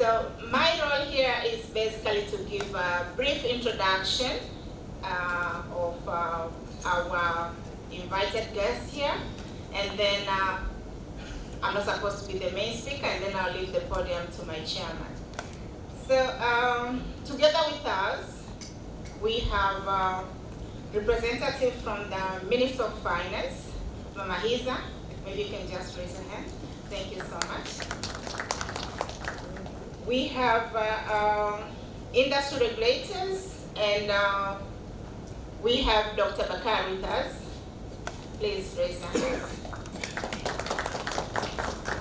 So my role here is basically to give a brief introduction of our invited guests here, and then I'm not supposed to be the main speaker, and then I'll leave the podium to my chairman. So together with us, we have a representative from the Minister of Finance, Mama Hiza. Maybe you can just raise your hand. Thank you so much. We have industry regulators, and we have Dr. Bakar with us. Please raise your hand.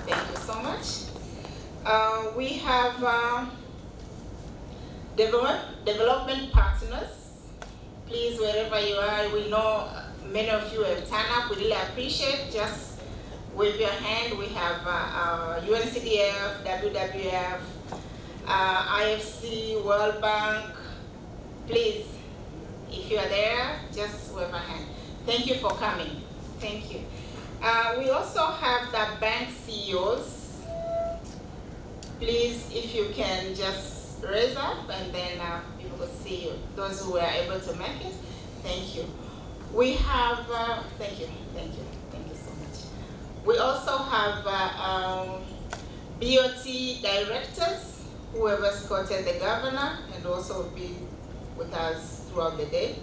Thank you so much. We have development partners. Please, wherever you are, we know many of you have turned up. We really appreciate. Just wave your hand. We have UNCDF, WWF, IFC, World Bank. Please, if you are there, just wave a hand. Thank you for coming. Thank you. We also have the bank CEOs. Please, if you can just raise up, and then people will see you. Those who were able to make it, thank you. We have, thank you so much. We also have BOT directors who have escorted the governor and also will be with us throughout the day.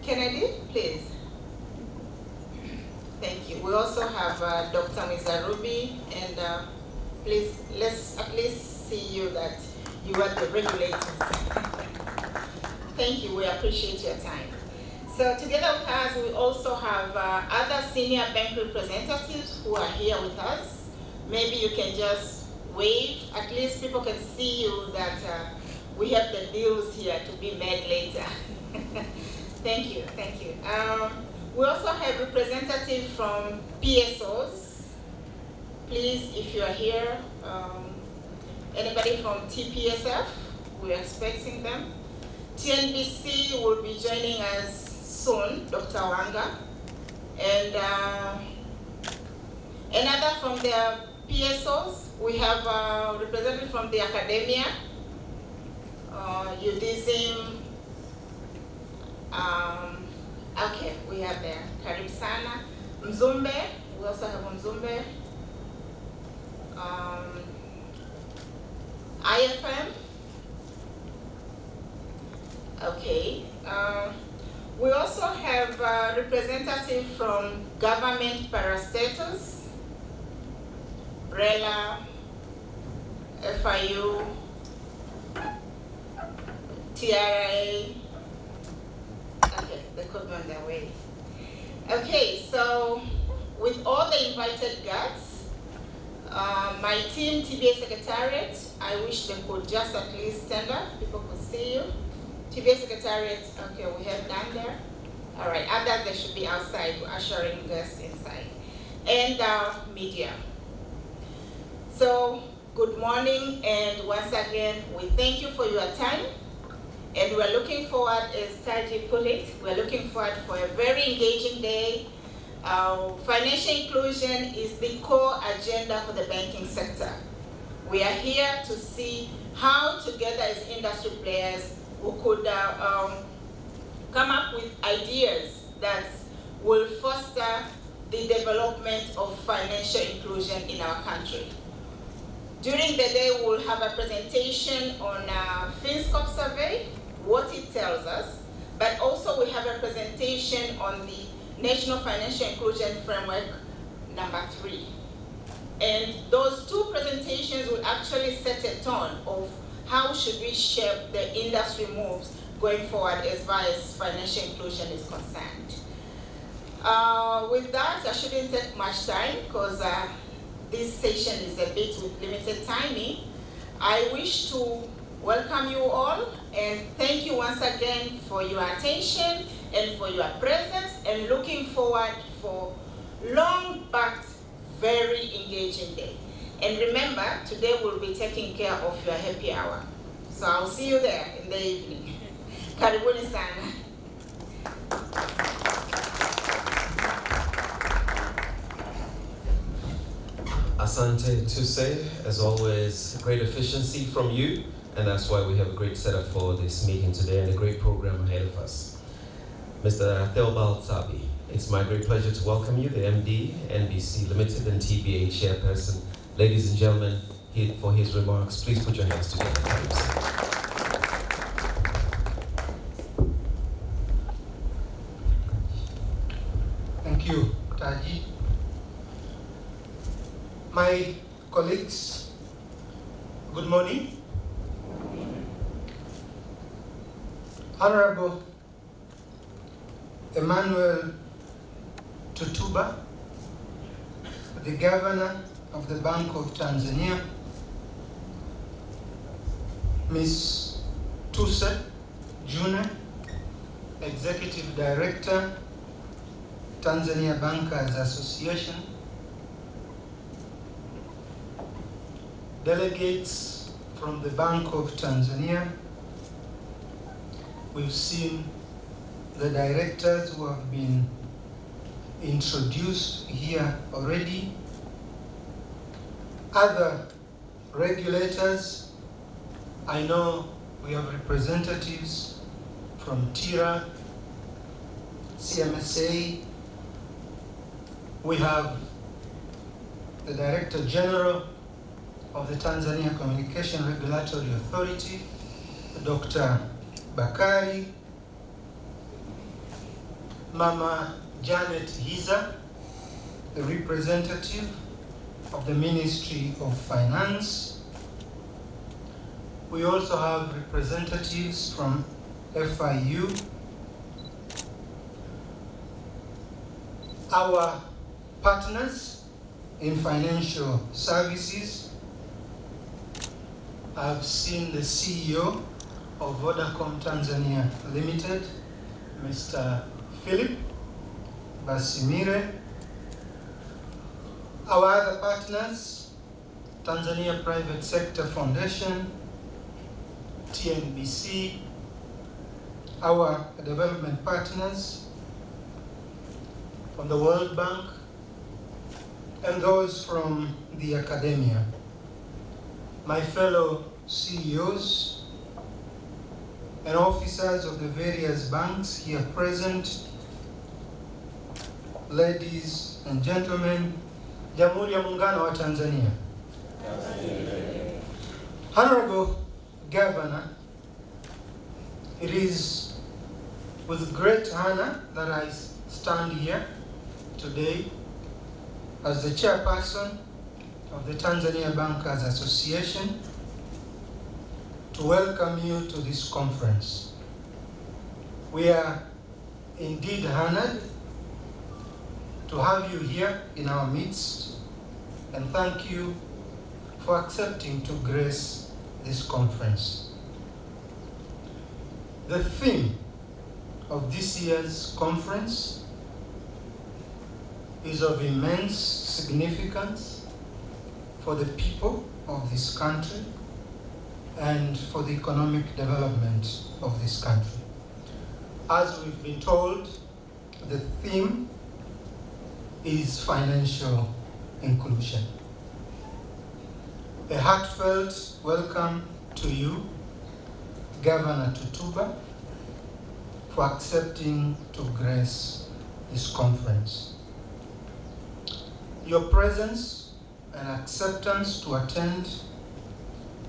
Kennedy, please. Thank you. We also have Dr. Mizarubi, and please, let's at least see you that you are the regulators. Thank you, we appreciate your time. So together with us, we also have other senior bank representatives who are here with us. Maybe you can just wave, at least people can see you that we have the deals here to be made later. Thank you, thank you. We also have representatives from PSOs. Please, if you are here, anybody from TPSF, we're expecting them. TNBC will be joining us soon, Dr. Wanga. And another from the PSOs, we have a representative from the academia, UDISM. Okay, we have there, Karib Sana. Mzumbe, we also have Mzumbe. IFM. Okay. We also have a representative from government parastatals, BRELA, FIU, TRA. Okay, they could be on their way. Okay, so with all the invited guests, my team, TBA Secretariat, I wish they could just at least stand up, people could see you. TBA Secretariat, okay, we have done there. All right, others, they should be outside, ushering guests inside. And media. So, good morning, and once again, we thank you for your time. And we're looking forward, as Taji put it, we're looking forward for a very engaging day. Financial inclusion is the core agenda for the banking sector. We are here to see how together as industry players we could come up with ideas that will foster the development of financial inclusion in our country. During the day, we'll have a presentation on FinScope survey, what it tells us, but also we have a presentation on the National Financial Inclusion Framework number 3. And those two presentations will actually set a tone of how should we shape the industry moves going forward as far as financial inclusion is concerned. With that, I shouldn't take much time because this session is a bit with limited timing. I wish to welcome you all and thank you once again for your attention and for your presence, and looking forward for long-backed, very engaging day. And remember, today we'll be taking care of your happy hour. So I'll see you there in the evening. Karibuni sana. Asante Tuse, as always, great efficiency from you, and that's why we have a great setup for this meeting today and a great program ahead of us. Mr. Theobald Sabi, it's my great pleasure to welcome you, the MD, NBC Limited and TBA Chairperson. Ladies and gentlemen, for his remarks, please put your hands together, please. Thank you, Taji. My colleagues, good morning. Honorable Emmanuel Tutuba, the Governor of the Bank of Tanzania, Ms. Tuse June, Executive Director, Tanzania Bankers Association, delegates from the Bank of Tanzania. We've seen the directors who have been introduced here already. Other regulators, I know we have representatives from TIRA, CMSA. We have the Director General of the Tanzania Communication Regulatory Authority, Dr. Bakari, Mama Janet Hiza, the representative of the Ministry of Finance. We also have representatives from FIU. Our partners in financial services. I've seen the CEO of Vodacom Tanzania Limited, Mr. Philip Basimire. Our other partners, Tanzania Private Sector Foundation, TNBC, our development partners from the World Bank, and those from the academia. My fellow CEOs and officers of the various banks here present, ladies and gentlemen, Jamhuri ya Muungano wa Tanzania. Honorable Governor, it is with great honor that I stand here today as the chairperson of the Tanzania Bankers Association to welcome you to this conference. We are indeed honored to have you here in our midst, and thank you for accepting to grace this conference. The theme of this year's conference is of immense significance for the people of this country and for the economic development of this country. As we've been told, the theme is financial inclusion. A heartfelt welcome to you, Governor Tutuba, for accepting to grace this conference. Your presence and acceptance to attend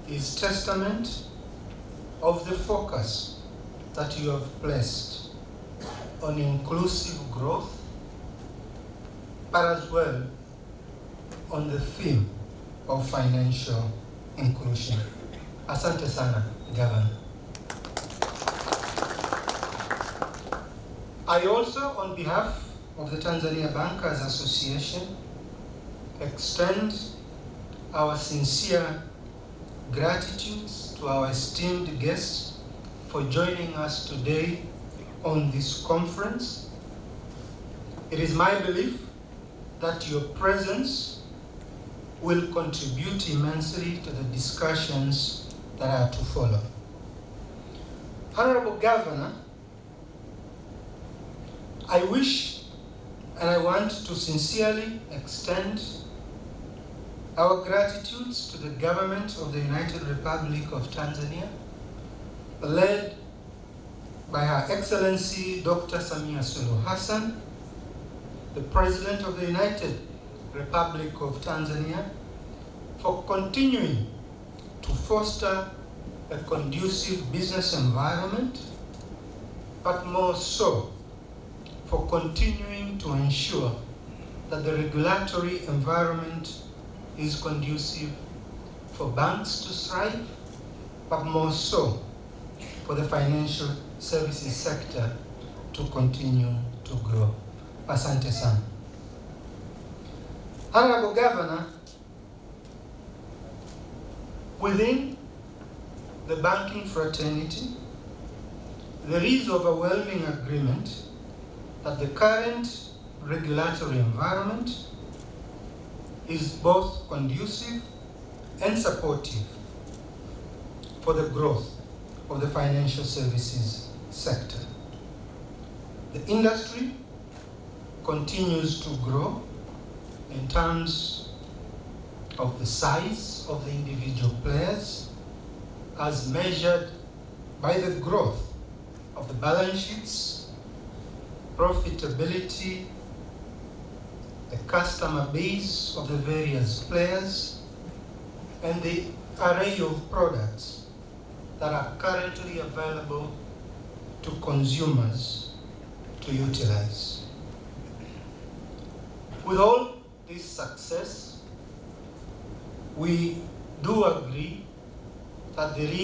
is testament of the focus that you have placed on inclusive growth, but as well on the theme of financial inclusion. Asante sana, Governor. I also, on behalf of the Tanzania Bankers Association, extend our sincere gratitude to our esteemed guests for joining us today on this conference. It is my belief that your presence will contribute immensely to the discussions that are to follow. Honorable Governor, I wish and I want to sincerely extend Our gratitudes to the government of the United Republic of Tanzania, led by Her Excellency Dr. Samia Suluhu Hassan, the President of the United Republic of Tanzania, for continuing to foster a conducive business environment, but more so for continuing to ensure that the regulatory environment is conducive for banks to thrive, but more so for the financial services sector to continue to grow. Asante sana. Honorable Governor, within the banking fraternity, there is overwhelming agreement that the current regulatory environment is both conducive and supportive for the growth of the financial services sector. The industry continues to grow in terms of the size of the individual players as measured by the growth of the balance sheets, profitability, the customer base of the various players, and the array of products that are currently available to consumers to utilize. With all this success, we do agree that there is